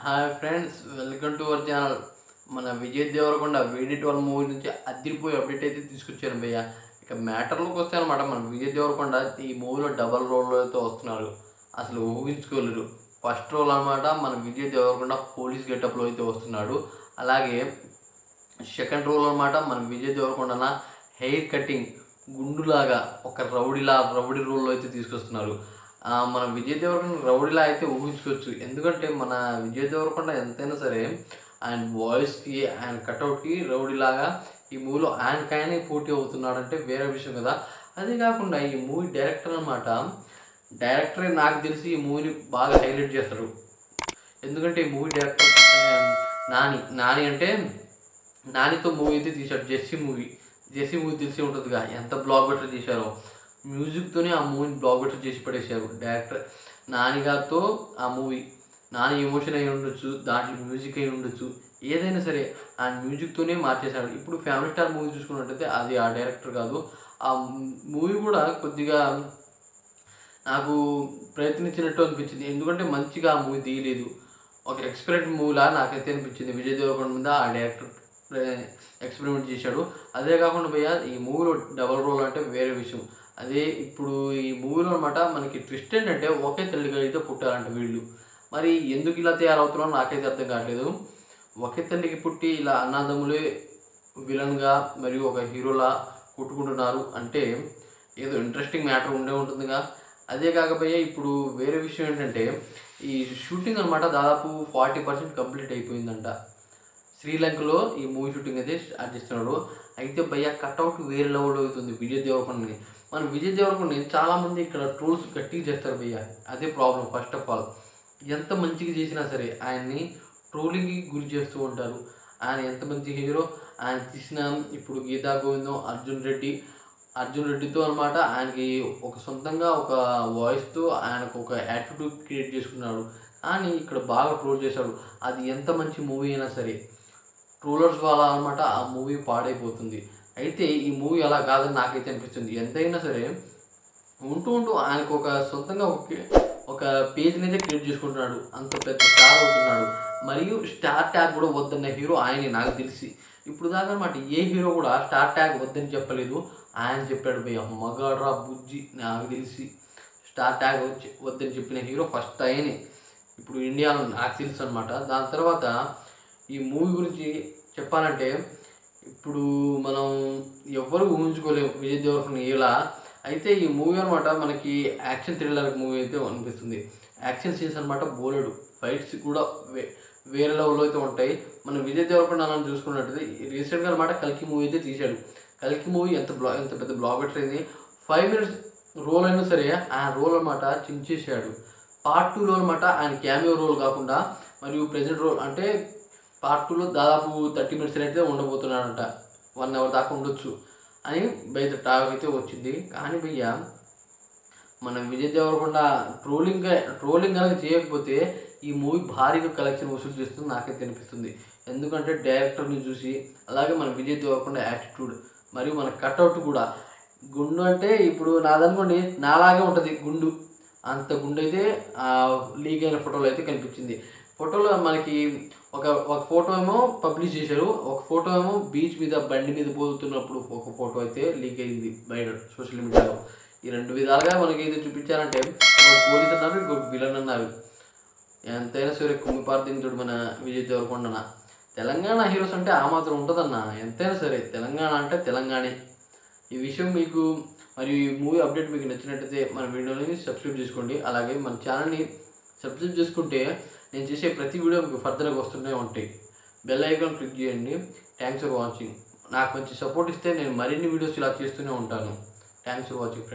Hi friends, welcome to our channel. మన Vijay Devarakonda VD12 movie నుంచి అదిరిపోయి update అయితే తీసుకొచ్చాను భయ్య. ఇక మ్యాటర్లోకి వస్తే అనమాట, మన విజయ్ దేవరకొండ ఈ మూవీలో డబల్ రోల్లో అయితే వస్తున్నారు. అసలు ఊహించుకోలేరు. ఫస్ట్ రోల్ అనమాట మన విజయ్ దేవరకొండ పోలీస్ గెటప్లో అయితే వస్తున్నాడు. అలాగే సెకండ్ రోల్ అనమాట మన విజయ్ దేవరకొండ హెయిర్ కటింగ్ గుండులాగా ఒక రౌడీ రోల్లో అయితే తీసుకొస్తున్నారు. మన విజయ్ దేవరకొండ రౌడీలా అయితే ఊహించుకోవచ్చు. ఎందుకంటే మన విజయ్ దేవరకొండ ఎంతైనా సరే ఆయన వాయిస్కి ఆయన కట్అవుట్కి రౌడీలాగా ఈ మూవీలో ఆయనకైనా పోటీ అవుతున్నాడంటే వేరే విషయం కదా. అదే కాకుండా ఈ మూవీ డైరెక్టర్ అనమాట, డైరెక్టరే నాకు తెలిసి ఈ మూవీని బాగా హైలైట్ చేస్తాడు. ఎందుకంటే ఈ మూవీ డైరెక్టర్ నాని అంటే నానితో మూవీ అయితే తీశాడు. జెర్సీ మూవీ తెలిసి ఉంటుందిగా, ఎంత బ్లాక్ బస్టర్ చేశారో. మ్యూజిక్తోనే ఆ మూవీని బ్లాక్ బస్టర్ చేసి పడేశారు డైరెక్టర్ నాని గారితో. ఆ మూవీ నాని ఎమోషన్ అయి ఉండొచ్చు, దాంట్లో మ్యూజిక్ అయి ఉండొచ్చు, ఏదైనా సరే ఆ మ్యూజిక్తోనే మార్చేశాడు. ఇప్పుడు ఫ్యామిలీ స్టార్ మూవీ చూసుకున్నట్టయితే అది ఆ డైరెక్టర్ కాదు. ఆ మూవీ కూడా కొద్దిగా నాకు ప్రయత్నించినట్టు అనిపించింది. ఎందుకంటే మంచిగా ఆ మూవీ తీయలేదు, ఒక ఎక్స్పెరిమెంట్ మూవీలా నాకైతే అనిపించింది. విజయ్ దేవరకొండ మీద ఆ డైరెక్టర్ ఎక్స్పెరిమెంట్ చేశాడు. అదే కాకుండా భయ్య, ఈ మూవీలో డబల్ రోల్ అంటే వేరే విషయం. అదే ఇప్పుడు ఈ మూవీలో అనమాట మనకి ట్విస్ట్ ఏంటంటే, ఒకే తల్లిగా అయితే పుట్టారంట వీళ్ళు. మరి ఎందుకు ఇలా తయారవుతున్నారో నాకైతే అర్థం కావట్లేదు. ఒకే తల్లికి పుట్టి ఇలా అన్నదమ్ములే విలన్గా మరియు ఒక హీరోలా కొట్టుకుంటున్నారు అంటే ఏదో ఇంట్రెస్టింగ్ మ్యాటర్ ఉంటుందిగా. అదే కాకపోయే ఇప్పుడు వేరే విషయం ఏంటంటే, ఈ షూటింగ్ అనమాట దాదాపు 40% కంప్లీట్ అయిపోయిందంట. శ్రీలంకలో ఈ మూవీ షూటింగ్ అయితే స్టార్ట్ చేస్తున్నాడు. అయితే భయ్య కట్అవుట్ వేరే లెవెల్లో అవుతుంది విజయ్ దేవరకొండని. మన విజయ్ దేవరకొండని చాలామంది ఇక్కడ ట్రోల్స్ గట్టిగా చేస్తారు భయ్య. అదే ప్రాబ్లం. ఫస్ట్ ఆఫ్ ఆల్ ఎంత మంచిగా చేసినా సరే ఆయన్ని ట్రోలింగ్కి గురి చేస్తూ ఉంటారు. ఆయన ఎంత మంచి హీరో, ఆయన తీసిన ఇప్పుడు గీతా గోవిందం, అర్జున్ రెడ్డితో అనమాట ఆయనకి ఒక సొంతంగా ఒక వాయిస్తో ఆయనకు ఒక యాటిట్యూడ్ క్రియేట్ చేసుకున్నాడు. కానీ ఇక్కడ బాగా ట్రోల్ చేశాడు. అది ఎంత మంచి మూవీ అయినా సరే ట్రోలర్స్ వల్ల అనమాట ఆ మూవీ పాడైపోతుంది. అయితే ఈ మూవీ అలా కాదని నాకైతే అనిపిస్తుంది. ఎంతైనా సరే ఉంటూ ఆయనకు ఒక సొంతంగా ఒక పేజ్ని అయితే క్రియేట్ చేసుకుంటున్నాడు. అంత పెద్ద స్టార్ అవుతున్నాడు. మరియు స్టార్ ట్యాగ్ కూడా వద్దన్న హీరో ఆయనే నాకు తెలిసి. ఇప్పుడు దాకా అనమాట ఏ హీరో కూడా స్టార్ ట్యాగ్ వద్దని చెప్పలేదు, ఆయన చెప్పాడు భయ్య. మగాడ్రా బుజ్జి నాకు తెలిసి స్టార్ ట్యాగ్ వద్దని చెప్పిన హీరో ఫస్ట్ ఆయనే ఇప్పుడు ఇండియాలో నాకు తెలుసు అనమాట. దాని తర్వాత ఈ మూవీ గురించి చెప్పాలంటే, ఇప్పుడు మనం ఎవ్వరు ఊహించుకోలేము విజయ్ దేవరకొండ ఇలా. అయితే ఈ మూవీ అనమాట మనకి యాక్షన్ థ్రిల్లర్ మూవీ అయితే అనిపిస్తుంది. యాక్షన్ సీన్స్ అనమాట బోలెడు, ఫైట్స్ కూడా వేరే లెవెల్లో అయితే ఉంటాయి. మనం విజయ్ దేవరకొండ అని చూసుకున్నట్టయితే రీసెంట్గా అనమాట కల్కి మూవీ అయితే తీశాడు. కల్కి మూవీ ఎంత పెద్ద బ్లాక్ బస్టర్ అయింది. 5 minutes రోల్ అయినా సరే ఆ రోల్ అనమాట చించేశాడు. పార్ట్ 2లో అనమాట ఆయన క్యామియో రోల్ కాకుండా మరియు ప్రెజెంట్ రోల్ అంటే పార్ట్ 2లో దాదాపు 30 minutes అయితే ఉండబోతున్నాడంట. 1 hour దాకా ఉండొచ్చు అని బయట టాక్ అయితే వచ్చింది. కానీ భయ్య మన విజయ్ దేవరకొండ ట్రోలింగ్ కనుక చేయకపోతే ఈ మూవీ భారీగా కలెక్షన్ వసూలు చేస్తుంది నాకైతే అనిపిస్తుంది. ఎందుకంటే డైరెక్టర్ని చూసి, అలాగే మన విజయ్ దేవరకొండ యాటిట్యూడ్ మరియు మన కట్అవుట్ కూడా. గుండు అంటే ఇప్పుడు నాదనుకోండి నాలాగే ఉంటుంది గుండు, అంత గుండు అయితే లీక్ అయిన ఫోటోలో అయితే కనిపించింది. ఫోటోలో మనకి ఒక ఫోటో ఏమో పబ్లిష్ చేశారు, ఒక ఫోటో ఏమో బీచ్ మీద బండి మీద పోతున్నప్పుడు ఒక ఫోటో అయితే లీక్ అయింది బయట సోషల్ మీడియాలో. ఈ 2 విధాలుగా మనకి అయితే చూపించారంటే, ఒక పోలీస్ అన్నారు, ఇంకొక విలన్ అన్నారు. ఎంతైనా సరే కుమ్మిపార్దించుడు మన విజయ్ దేవరకొండన. తెలంగాణ హీరోస్ అంటే ఆ మాత్రం ఉంటుందన్న. ఎంతైనా సరే తెలంగాణ అంటే తెలంగాణే. ఈ విషయం మీకు మరియు ఈ మూవీ అప్డేట్ మీకు నచ్చినట్టయితే మన వీడియోని సబ్స్క్రైబ్ చేసుకోండి. అలాగే మన ఛానల్ని సబ్స్క్రైబ్ చేసుకుంటే నేను చేసే ప్రతి వీడియో మీకు ఫర్దర్గా వస్తూనే ఉంటాయి. బెల్ ఐకాన్ క్లిక్ చేయండి. Thanks for watching. నాకు మంచి సపోర్ట్ ఇస్తే నేను మరిన్ని వీడియోస్ ఇలా చేస్తూనే ఉంటాను. Thanks for watching friend.